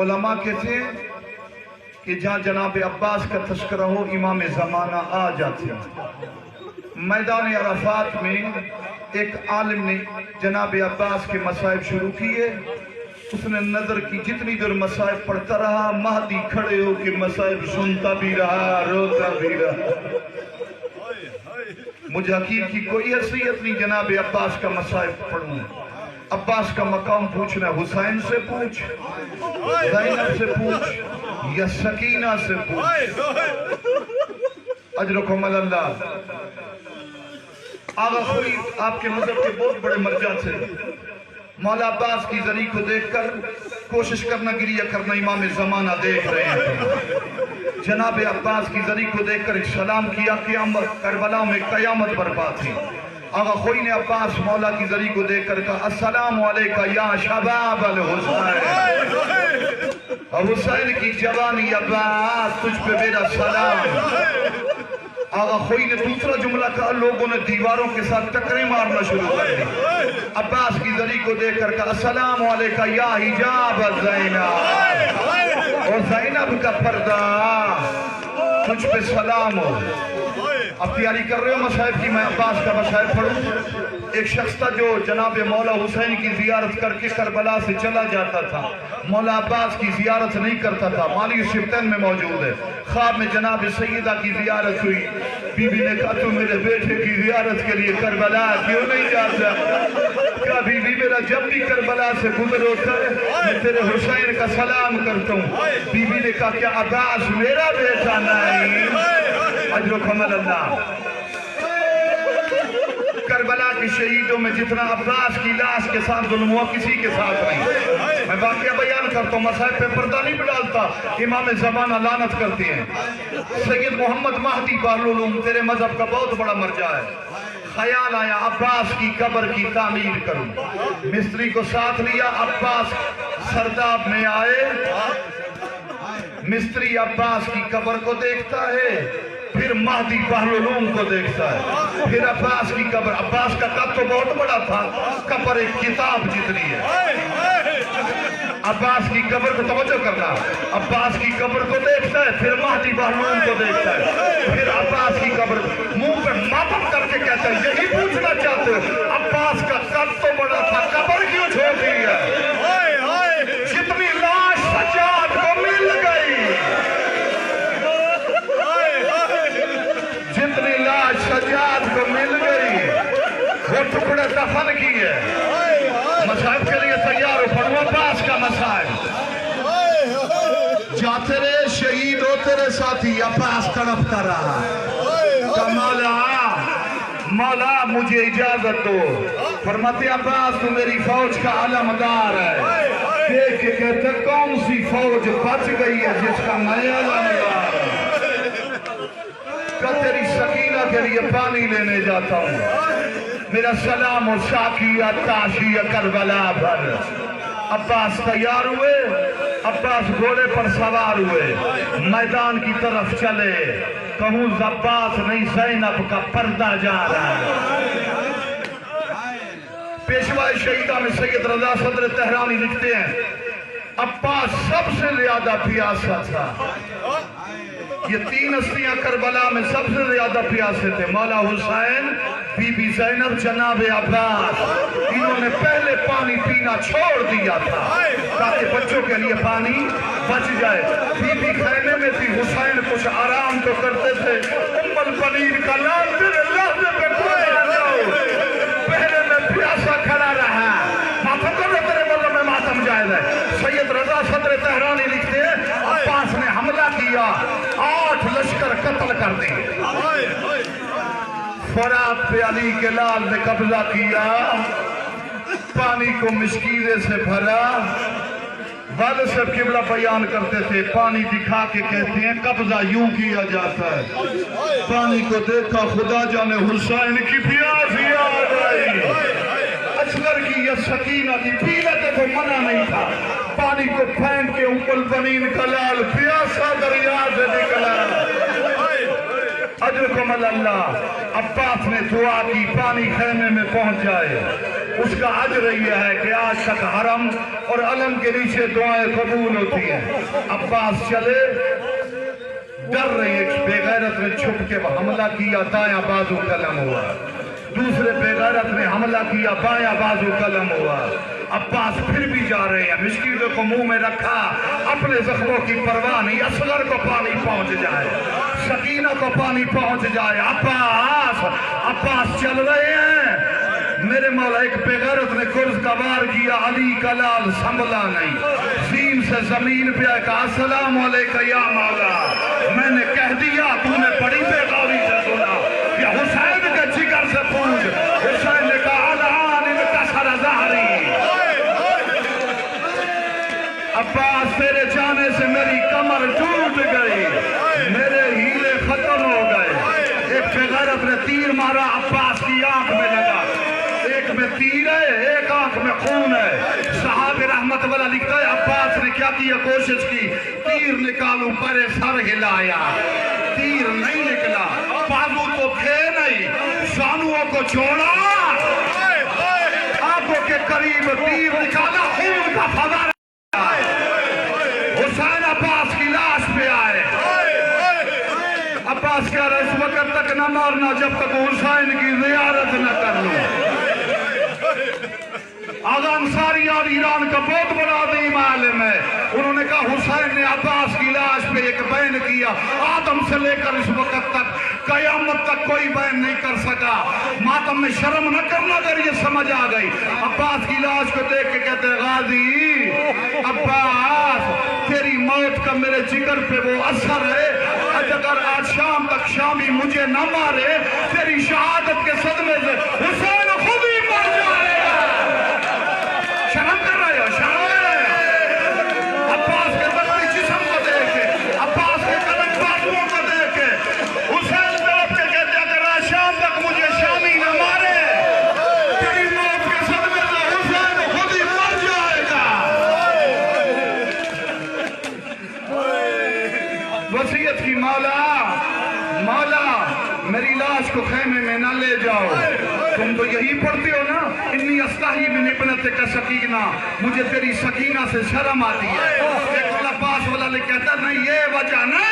علماء کہتے ہیں کہ جہاں جناب عباس کا تذکرہ ہو امام زمانہ آ جاتے ہیں۔ میدان عرفات میں ایک عالم نے جناب عباس کے مصائب شروع کیے، اس نے نظر کی، جتنی دیر مصائب پڑھتا رہا، مہدی کھڑے ہو کے مصائب سنتا بھی رہا، روتا بھی رہا۔ مجھے حقیق کی کوئی حیثیت نہیں جناب عباس کا مصائب پڑھوں، عباس کا مقام پوچھنا، حسین سے پوچھ، زینب سے پوچھ، یا سکینہ سے پوچھ، اجرکم اللہ۔ آغا خوئی آپ کے مذہب کے بہت بڑے مرجع تھے، مولا عباس کی زری کو دیکھ کر کوشش کرنا، گریہ کرنا، امام زمانہ دیکھ رہے ہیں۔ جناب عباس کی زری کو دیکھ کر ایک سلام کیا، قیامت کربلا میں قیامت برپا تھی۔ آغا خوئی نے عباس مولا کی زری کو دیکھ کر کہا، السلام علیکہ یا شباب الحسین، حسین کی جوانی عباس، تجھ پہ میرا سلام۔ آغا خوئی نے دوسرا جملہ کہا، لوگوں نے دیواروں کے ساتھ ٹکریں مارنا شروع کر دی۔ عباس کی زری کو دیکھ کر کہا، السلام علیکہ یا حجاب زینب، اور زینب کا پردہ، تجھ پہ سلام ہو۔ اب تیاری کر رہے ہو مصائب کی، میں عباس کا مصائب پڑھوں۔ ایک شخص تھا جو جناب مولا حسین کی زیارت کر کے کربلا سے چلا جاتا تھا، مولا عباس کی زیارت نہیں کرتا تھا، مالی سبتین میں موجود ہے۔ خواب میں جناب سیدہ کی زیارت ہوئی، بی بی نے کہا، تو میرے بیٹے کی زیارت کے لیے کربلا کیوں نہیں جاتا؟ کہا، بی بی میرا جب بھی کربلا سے گزر ہوتا ہے میں تیرے حسین کا سلام کرتا ہوں۔ بی بی نے کہا، کیا عباس میرا بیٹا نہیں؟ اجرکم اللہ۔ کربلا کے شہیدوں میں جتنا عباس کی لاش کے ساتھ ظلم ہوا، کسی کے ساتھ نہیں۔ میں واقعہ بیان کرتا ہوں، مصائب پہ پردہ نہیں ڈالتا، امام زمانہ لعنت کرتے ہیں۔ سید محمد مہدی بہرالعلوم تیرے مذہب کا بہت بڑا مرجع ہے۔ خیال آیا عباس کی قبر کی تعمیر کروں، مستری کو ساتھ لیا، عباس سرداب میں آئے، مستری عباس کی قبر کو دیکھتا ہے، پھر مہدی بہرالعلوم کو دیکھتا ہے، پھر عباس کی قبر، عباس کا قد تو بہت بڑا تھا، قبر ایک کتاب جتنی ہے۔ عباس کی قبر کو توجہ کرنا، عباس کی قبر کو دیکھتا ہے، پھر مہدی بہرالعلوم کو دیکھتا ہے، پھر عباس کی قبر، منہ پہ ماتم کر کے کہتا ہے، یہی پوچھنا چاہتے ہو عباس کا قد تو بڑا تھا، قبر کیوں چھوٹی ہے؟ جتنی لاش سجاد کو مل گئی، جتنی لاش سجاد کو مل گئی، وہ ٹکڑے دفن کیے۔ مصائب کے لیے تیار ہو، پڑھو عباس کا مصائب۔ جاتے رہے دو تیرے ساتھی عباس تڑپتا رہا کہ مولا مجھے اجازت دو. فرماتے عباس تو میری فوج کا علمدار ہے. دیکھ کے کہتے کون سی فوج بچ گئی ہے جس کا میں علمدار ہے. کہ تیری سکینہ کے لیے پانی لینے جاتا ہوں. میرا سلام و شاکیہ تاشیہ کربلا بھر. عباس تیار ہوئے. عباس گھوڑے پر سوار ہوئے. میدان کی طرف چلے. کہوں عباس نہیں زینب کا پردہ جا رہا ہے. پیشوائے شہیدہ میں سید رضا صدر تہرانی لکھتے ہیں عباس سب سے زیادہ پیاسا تھا. یہ تین ہستیاں کربلا میں سب سے زیادہ پیاسے تھے. مولا حسین، بی بی زینب، جناب عباس. انہوں نے پہلے پانی پینا چھوڑ دیا تھا تاکہ بچوں کے لیے پانی بچ جائے. بی بی خیمے میں تھی. حسین کچھ آرام تو کرتے تھے. ام البنین کا نام تیرے لحظے پہ کوئی نہ ہو. پہلے میں پیاسا کھڑا رہا. ماتم کر رہے تیرے ملک میں ماتم جائز ہے. سید رضا صدر تہرانی لکھتے ہیں عباس نے حملہ کیا. 8 لشکر قتل کر دیے. فرات پہ علی کے لال نے قبضہ کیا. پانی کو مشکیزے سے بھرا. والد صاحب قبلہ بیان کرتے تھے پانی دکھا کے کہتے ہیں قبضہ یوں کیا جاتا ہے. پانی کو دیکھا خدا جانے حسین کی پیاس یاد آئی. اصغر کی یا سکینہ کی پی لیتے تو منع نہیں تھا. پانی کو پھینک کے ام البنین کا لال پیاسا دریا سے نکلا. اجرکم اللہ. عباس نے دعا کی پانی خیمے میں پہنچ جائے. اس کا اجر یہ ہے کہ آج تک حرم اور علم کے نیچے دعائیں قبول ہوتی ہیں. عباس چلے. ڈر رہے ایک بے غیرت نے چھپ کے حملہ کیا. دایاں بازو قلم ہوا. دوسرے بے غیرت نے حملہ کیا. بایاں بازو قلم ہوا. عباس پھر بھی جا رہے ہیں. مشکیزوں کو منہ میں رکھا. اپنے زخموں کی پرواہ نہیں. اصغر کو پانی پہنچ جائے. سکینہ کو پانی پہنچ جائے. عباس چل رہے ہیں. میرے مولا ایک بے غیرت نے کرز کا وار کیا. علی کا لال سنبھلا نہیں. زین سے زمین پہ آئے کہا السلام علیکہ یا مولا. میں نے کہہ دیا تو نے بڑی بے غوری سے سنا. یا حسین کے جگر سے پوچھ. حسین نے کہا الان انکسر ظہری. عباس تیرے جانے سے میری کمر ٹوٹ گئی. میرے ہیلے ختم ہو گئے. ایک بے غیرت نے تیر مارا. عباس کی آنکھ میں لگا. ایک میں تیر ہے ایک آنکھ میں خون ہے. صحابہ رحمت والا لکھتا ہے عباس نے کیا کیا کوشش کی. تیر نکالوں پر سر ہلایا. تیر نہیں نکلا. بازو تو تھے نہیں. زانوؤں کو چھوڑا. آنکھوں کے قریب تیر نکالا. خون کا فضا. حسین عباس کی لاش پہ آئے. عباس کہہ رہا اس وقت تک نہ مارنا جب تک حسین کی زیارت نہ کر لوں. آغا انصاری اور ایران کا بہت بڑا عظیم عالم ہے. انہوں نے کہا حسین نے عباس کی لاش پہ ایک بیان کیا. آدم سے لے کر اس وقت تک قیامت تک کوئی بیان نہیں کر سکا. ماتم میں شرم نہ کرنا. اگر یہ سمجھ آ گئی. عباس کی لاش کو دیکھ کے کہتے غازی عباس تیری موت کا میرے جگر پہ وہ اثر ہے. اگر آج شام تک شامی مجھے نہ مارے تیری شہادت کے صدمے سے حسین خود ہی مر جائے گا. شرم کر رہے ہو. شرم. عباس کے بدلی جسم کو دیکھ کے عباس کے قلم بازوؤں کو دیکھ کے حسین طرف کے کہتے اگر آج شام تک مجھے شامی نہ مارے تیری موت کے صدمے سے حسین خود ہی مر جائے گا. وصیت کی مولا میری لاش کو خیمے میں نہ لے جاؤ. تم تو یہی پڑھتے ہو نا انی استحی من ابنتک سکینہ. مجھے تیری سکینہ سے شرم آتی ہے. ایک والا پاس والا کہتا نہیں یہ وجہ نہیں.